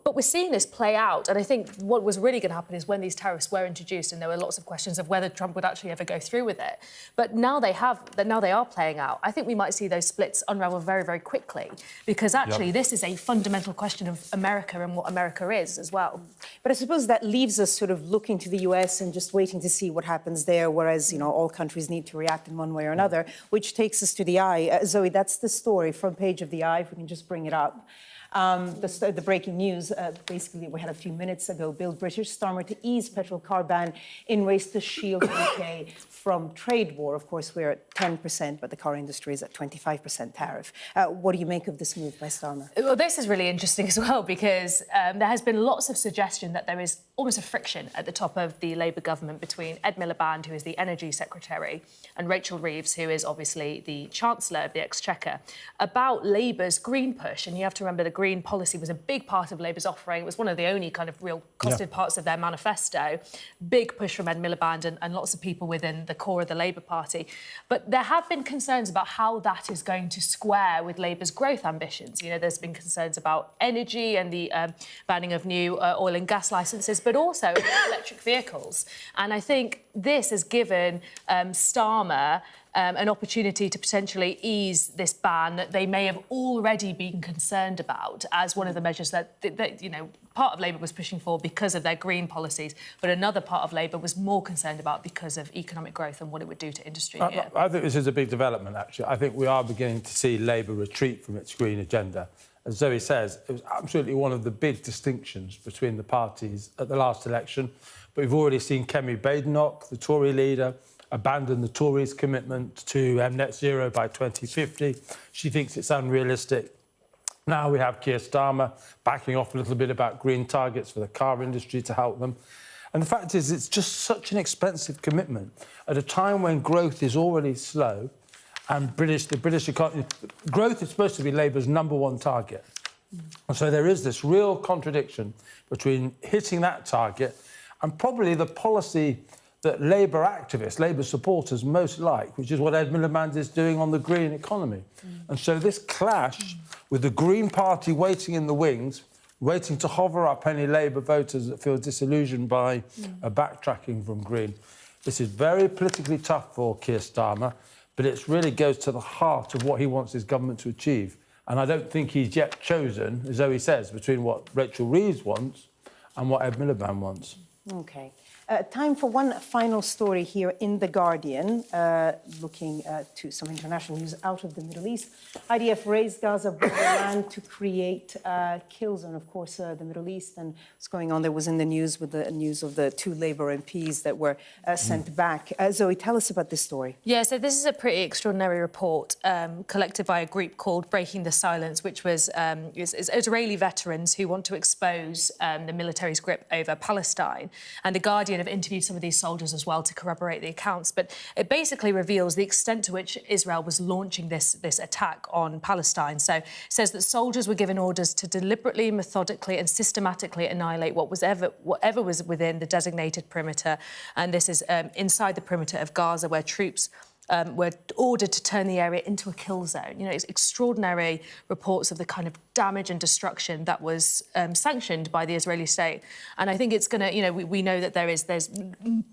but we're seeing this play out. And I think what was really going to happen is when these tariffs were introduced, and there were lots of questions of whether Trump would actually ever go through with it. But now they are playing out. I think we might see those splits unravel very, very quickly, because actually this is a fundamental question of America and what America is as well. But I suppose that leaves us sort of looking to the US and just waiting to see what happens there, whereas, you know, all countries need to react in one way or another, which takes us to the Eye. Zoe, that's the story, front page of the Eye, if we can just bring it up. The breaking news, basically, we had a few minutes ago, billed British Starmer to ease petrol car ban in race to shield UK from trade war. Of course, we're at 10%, but the car industry is at 25% tariff. What do you make of this move by Starmer? Well, this is really interesting as well, because there has been lots of suggestion that there is almost a friction at the top of the Labour government between Ed Miliband, who is the Energy Secretary, and Rachel Reeves, who is obviously the Chancellor of the Exchequer, about Labour's green push. And you have to remember the green policy was a big part of Labour's offering. It was one of the only kind of real costed parts of their manifesto. Big push from Ed Miliband and lots of people within the core of the Labour Party. But there have been concerns about how that is going to square with Labour's growth ambitions. You know, there's been concerns about energy and the banning of new oil and gas licences, but also electric vehicles. And I think this has given Starmer an opportunity to potentially ease this ban that they may have already been concerned about as one of the measures that you know, part of Labour was pushing for because of their green policies, but another part of Labour was more concerned about because of economic growth and what it would do to industry. I think this is a big development, actually. I think we are beginning to see Labour retreat from its green agenda. As Zoe says, it was absolutely one of the big distinctions between the parties at the last election. But we've already seen Kemi Badenoch, the Tory leader, abandon the Tories' commitment to net zero by 2050. She thinks it's unrealistic. Now we have Keir Starmer backing off a little bit about green targets for the car industry to help them. And the fact is, it's just such an expensive commitment at a time when growth is already slow and the British economy... Growth is supposed to be Labour's #1 target. And so there is this real contradiction between hitting that target and probably the policy that Labour activists, Labour supporters most like, which is what Ed Miliband is doing on the green economy. And so this clash with the Green Party waiting in the wings, waiting to hover up any Labour voters that feel disillusioned by a backtracking from green. This is very politically tough for Keir Starmer, but it really goes to the heart of what he wants his government to achieve. And I don't think he's yet chosen, as Zoe says, between what Rachel Reeves wants and what Ed Miliband wants. OK. Time for one final story here in The Guardian, looking to some international news out of the Middle East. IDF raised Gaza borderland to create a kill zone. Of course, the Middle East and what's going on there was in the news with the news of the 2 Labour MPs that were sent back. Zoe, tell us about this story. Yeah, so this is a pretty extraordinary report collected by a group called Breaking the Silence, which was Israeli veterans who want to expose the military's grip over Palestine. And The Guardian have interviewed some of these soldiers as well to corroborate the accounts. But it basically reveals the extent to which Israel was launching this attack on Palestine. So it says that soldiers were given orders to deliberately, methodically and systematically annihilate whatever was within the designated perimeter. And this is inside the perimeter of Gaza, where troops were ordered to turn the area into a kill zone. You know, it's extraordinary reports of the kind of damage and destruction that was sanctioned by the Israeli state. And I think it's going to, you know, we know that there's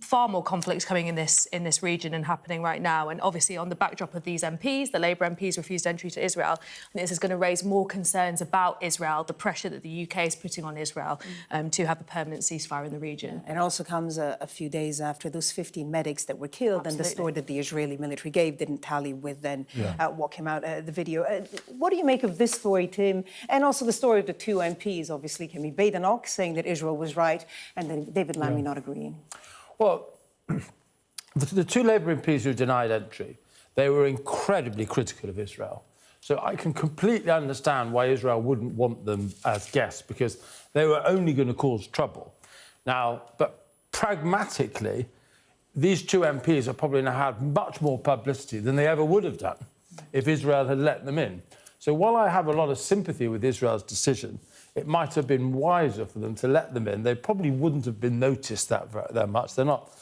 far more conflicts coming in this region and happening right now. And obviously on the backdrop of these MPs, the Labour MPs refused entry to Israel. And this is going to raise more concerns about Israel, the pressure that the UK is putting on Israel to have a permanent ceasefire in the region. And it also comes a few days after those 15 medics that were killed and the story that the Israeli military gave didn't tally with then what came out the video. What do you make of this story, Tim, and also the story of the two MPs, obviously, Badenoch saying that Israel was right, and then David Lammy not agreeing? Well, the two Labour MPs who denied entry, they were incredibly critical of Israel. So I can completely understand why Israel wouldn't want them as guests, because they were only going to cause trouble. Now, but pragmatically, these two MPs have probably now had much more publicity than they ever would have done if Israel had let them in. So while I have a lot of sympathy with Israel's decision, it might have been wiser for them to let them in. They probably wouldn't have been noticed that much. They're not,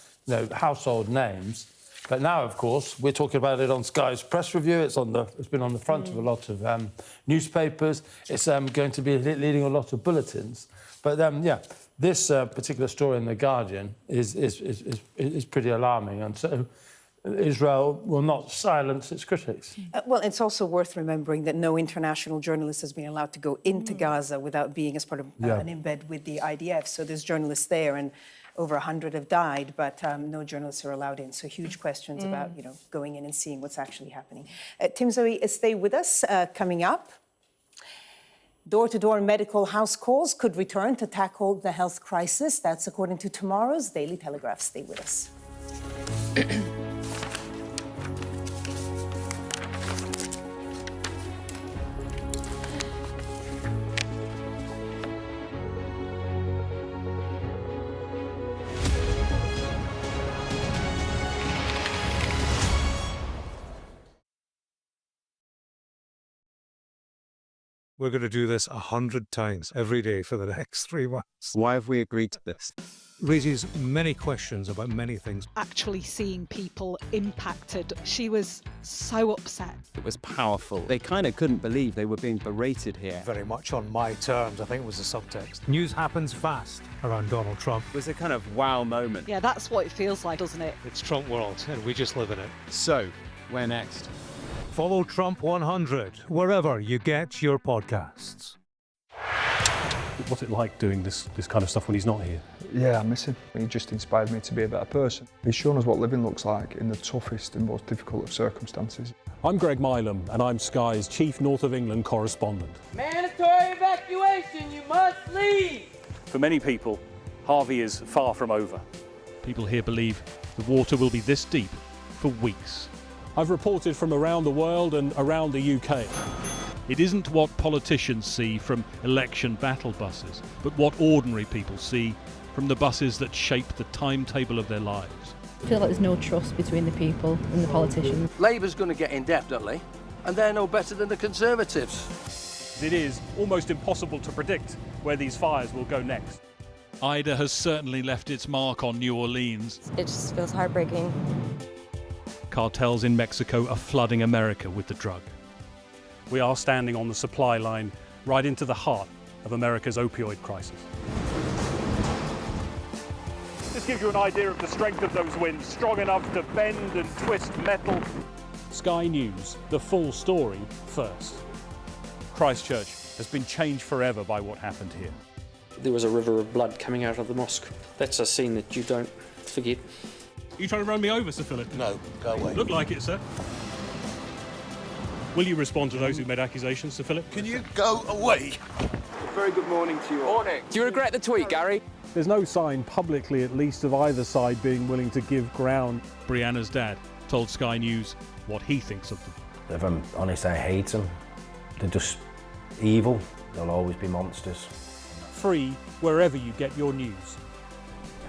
household names. But now, of course, we're talking about it on Sky's press review. It's been on the front of a lot of newspapers. It's going to be leading a lot of bulletins. But this particular story in The Guardian is pretty alarming. And so Israel will not silence its critics. Well, it's also worth remembering that no international journalist has been allowed to go into Gaza without being as part of an embed with the IDF. So there's journalists there, and over 100 have died, but no journalists are allowed in. So huge questions about, going in and seeing what's actually happening. Tim, Zoe, stay with us. Coming up, door-to-door medical house calls could return to tackle the health crisis. That's according to tomorrow's Daily Telegraph. Stay with us. We're going to do this 100 times every day for the next 3 months. Why have we agreed to this? Raises many questions about many things. Actually seeing people impacted, she was so upset. It was powerful. They kind of couldn't believe they were being berated here. Very much on my terms, I think was the subtext. News happens fast around Donald Trump. It was a kind of wow moment. Yeah, that's what it feels like, doesn't it? It's Trump world, and we just live in it. So, where next? Follow Trump 100 wherever you get your podcasts. What's it like doing this kind of stuff when he's not here? Yeah, I miss him. He just inspired me to be a better person. He's shown us what living looks like in the toughest and most difficult of circumstances. I'm Greg Milam, and I'm Sky's Chief North of England correspondent. Mandatory evacuation, you must leave! For many people, Harvey is far from over. People here believe the water will be this deep for weeks. I've reported from around the world and around the UK. It isn't what politicians see from election battle buses, but what ordinary people see from the buses that shape the timetable of their lives. I feel like there's no trust between the people and the politicians. Labour's going to get in definitely, and they're no better than the Conservatives. It is almost impossible to predict where these fires will go next. Ida has certainly left its mark on New Orleans. It just feels heartbreaking. Cartels in Mexico are flooding America with the drug. We are standing on the supply line right into the heart of America's opioid crisis. This gives you an idea of the strength of those winds, strong enough to bend and twist metal. Sky News, the full story first. Christchurch has been changed forever by what happened here. There was a river of blood coming out of the mosque. That's a scene that you don't forget. Are you trying to run me over, Sir Philip? No, go away. Look like it, sir. Will you respond to those who made accusations, Sir Philip? Can you go away? A very good morning to you all. Morning. Do you regret the tweet, Gary? There's no sign, publicly at least, of either side being willing to give ground. Brianna's dad told Sky News what he thinks of them. If I'm honest, I hate them. They're just evil. They'll always be monsters. Free wherever you get your news.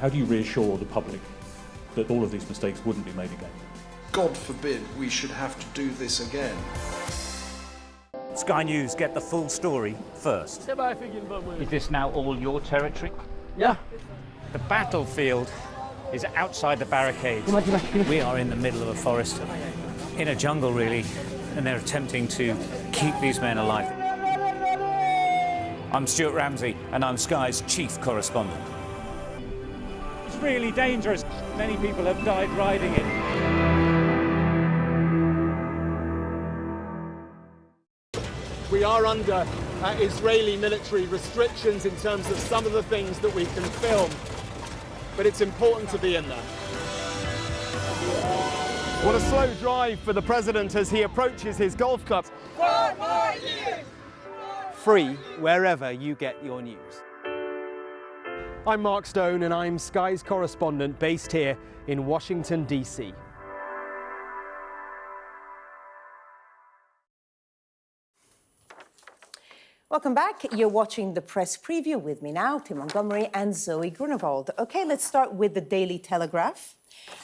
How do you reassure the public that all of these mistakes wouldn't be made again? God forbid we should have to do this again. Sky News get the full story first. Is this now all your territory? Yeah. The battlefield is outside the barricades. We are in the middle of a forest, in a jungle really, and they're attempting to keep these men alive. I'm Stuart Ramsey, and I'm Sky's chief correspondent. It's really dangerous. Many people have died riding it. We are under Israeli military restrictions in terms of some of the things that we can film, but it's important to be in there. What a slow drive for the president as he approaches his golf club. 4 more years! Free wherever you get your news. I'm Mark Stone and I'm Sky's correspondent based here in Washington, D.C. Welcome back. You're watching the press preview with me now, Tim Montgomery and Zoe Grunewald. OK, let's start with the Daily Telegraph.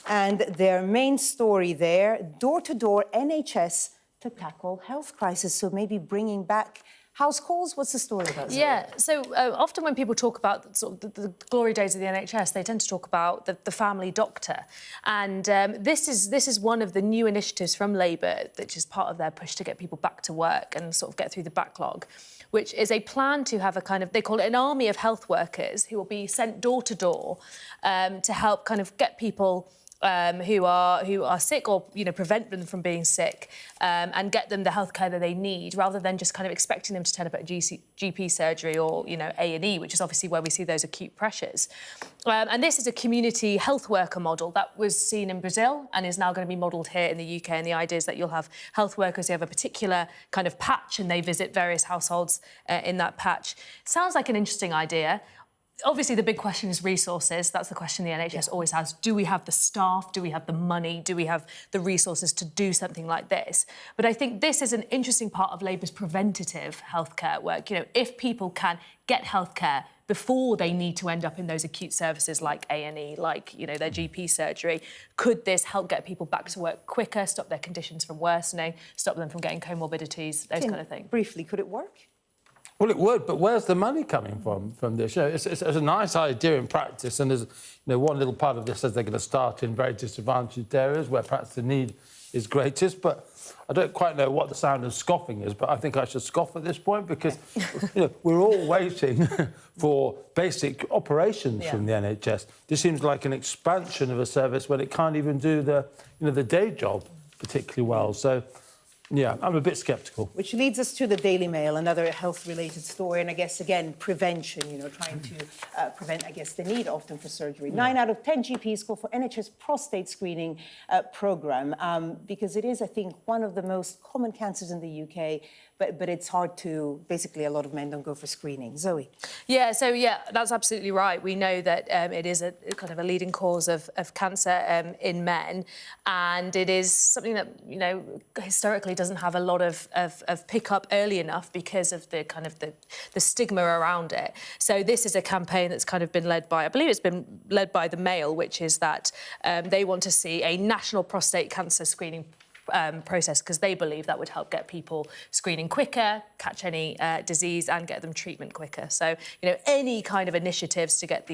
And their main story there, door-to-door NHS to tackle health crisis. So maybe bringing back house calls. What's the story about? Yeah, so often when people talk about sort of the glory days of the NHS, they tend to talk about the family doctor. And this is one of the new initiatives from Labour, which is part of their push to get people back to work and sort of get through the backlog, which is a plan to have a kind of, they call it an army of health workers who will be sent door to door to help kind of get people who are sick or, you know, prevent them from being sick and get them the healthcare that they need, rather than just kind of expecting them to turn up at GP surgery or, you know, A&E, which is obviously where we see those acute pressures. And this is a community health worker model that was seen in Brazil and is now going to be modelled here in the UK. And the idea is that you'll have health workers who have a particular kind of patch and they visit various households in that patch. Sounds like an interesting idea. Obviously, the big question is resources. That's the question the NHS always has. Do we have the staff? Do we have the money? Do we have the resources to do something like this? But I think this is an interesting part of Labour's preventative healthcare work. You know, if people can get healthcare before they need to end up in those acute services like A&E, like, you know, their GP surgery, could this help get people back to work quicker, stop their conditions from worsening, stop them from getting comorbidities, those kind of things? Briefly, could it work? Well, it would, but where's the money coming from this? You know, it's a nice idea in practice, and there's, you know, one little part of this says they're going to start in very disadvantaged areas where perhaps the need is greatest, but I don't quite know what the sound of scoffing is, but I think I should scoff at this point because you know, we're all waiting for basic operations from the NHS. This seems like an expansion of a service when it can't even do the, you know, the day job particularly well. So, yeah, I'm a bit sceptical. Which leads us to the Daily Mail, another health-related story, and I guess, again, prevention, you know, trying to prevent, I guess, the need often for surgery. 9 out of 10 GPs call for NHS prostate screening programme because it is, I think, one of the most common cancers in the UK, but it's hard to, basically, a lot of men don't go for screening. Zoe? Yeah, so, yeah, that's absolutely right. We know that it is a kind of a leading cause of cancer in men, and it is something that, you know, historically doesn't have a lot of pick-up early enough because of the kind of the stigma around it. So this is a campaign that's kind of been led by, I believe it's been led by the Mail, which is that they want to see a national prostate cancer screening process because they believe that would help get people screening quicker, catch any disease and get them treatment quicker. So, you know, any kind of initiatives to get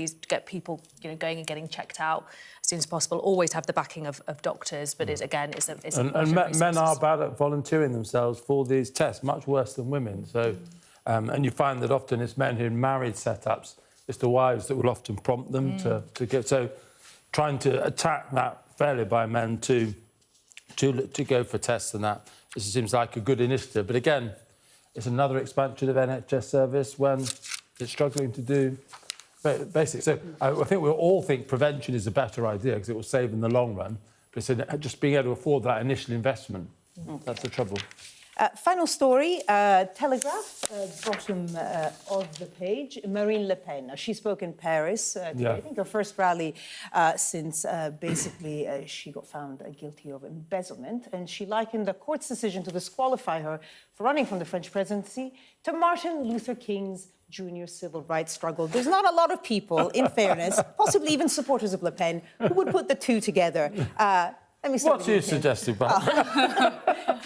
people, you know, going and getting checked out as soon as possible, always have the backing of doctors, but it, again, is a and men are bad at volunteering themselves for these tests, much worse than women. So, and you find that often it's men who in married setups, it's the wives that will often prompt them to get. So, trying to attack that fairly by men to go for tests and that, this seems like a good initiative. But again, it's another expansion of NHS service when it's struggling to do basic. So I think we all think prevention is a better idea because it will save in the long run. But it's just being able to afford that initial investment, that's the trouble. Final story, Telegraph, bottom of the page, Marine Le Pen. She spoke in Paris today, I think her first rally since basically she got found guilty of embezzlement, and she likened the court's decision to disqualify her for running from the French presidency to Martin Luther King's Jr. civil rights struggle. There's not a lot of people, in fairness, possibly even supporters of Le Pen, who would put the two together. Let me what do you suggest, Bob?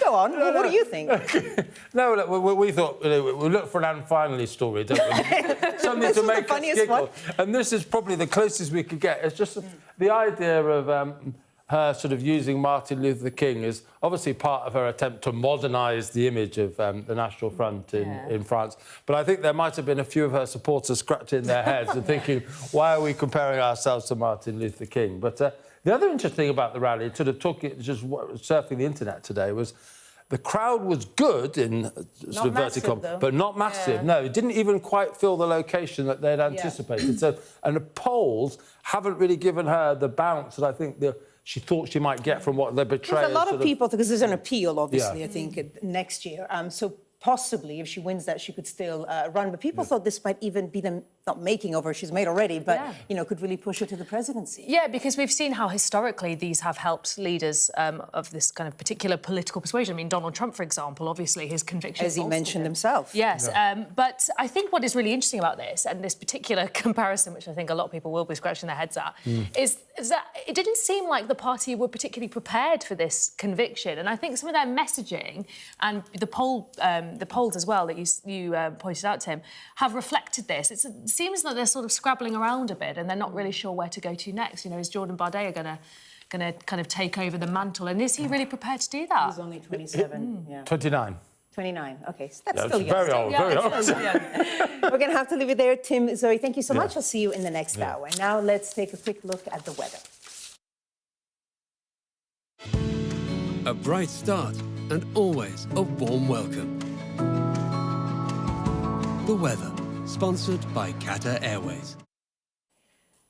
Go on. Well, what do you think? No, look, we thought, you know, we look for an Anne Finally story, don't we? Something to make us giggle. And this is probably the closest we could get. It's just the idea of her sort of using Martin Luther King is obviously part of her attempt to modernise the image of the National Front in France. But I think there might have been a few of her supporters scratching their heads and thinking, why are we comparing ourselves to Martin Luther King? But the other interesting thing about the rally, sort of just surfing the internet today, was The crowd was good in sort of vertical, but not massive. No, it didn't even quite fill the location that they'd anticipated. So, and the polls haven't really given her the bounce that I think she thought she might get from what the betrayers... There's a lot of people, because there's an appeal, obviously, I think, next year. So possibly, if she wins that, she could still run. But people thought this might even be them not making over, she's made already, but, you know, could really push her to the presidency. Yeah, because we've seen how historically these have helped leaders of this kind of particular political persuasion. I mean, Donald Trump, for example, obviously his conviction... As he mentioned himself. Yes, but I think what is really interesting about this, and this particular comparison, which I think a lot of people will be scratching their heads at, is that it didn't seem like the party were particularly prepared for this conviction. And I think some of their messaging and the polls as well that you pointed out, Tim, have reflected this. It seems that they're sort of scrabbling around a bit and they're not really sure where to go to next. You know, is Jordan Bardella going to kind of take over the mantle? And is he really prepared to do that? He's only 27. 29. 29. OK, so that's still young. Very old, very old. We're going to have to leave it there. Tim, Zoe, thank you so much. I'll see you in the next hour. Now let's take a quick look at the weather. A bright start and always a warm welcome. The weather, sponsored by Qatar Airways.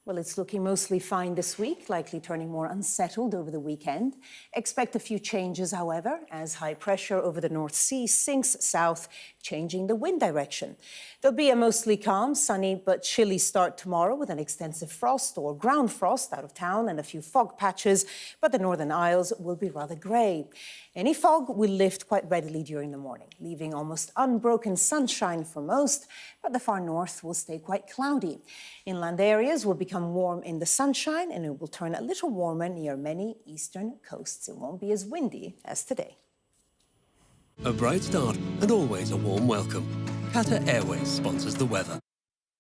Well, it's looking mostly fine this week, likely turning more unsettled over the weekend. Expect a few changes, however, as high pressure over the North Sea sinks south, changing the wind direction. There'll be a mostly calm, sunny but chilly start tomorrow with an extensive frost or ground frost out of town and a few fog patches, but the Northern Isles will be rather grey. Any fog will lift quite readily during the morning, leaving almost unbroken sunshine for most, but the far north will stay quite cloudy. Inland areas will become warm in the sunshine and it will turn a little warmer near many eastern coasts. It won't be as windy as today. A bright start and always a warm welcome. Qatar Airways sponsors the weather.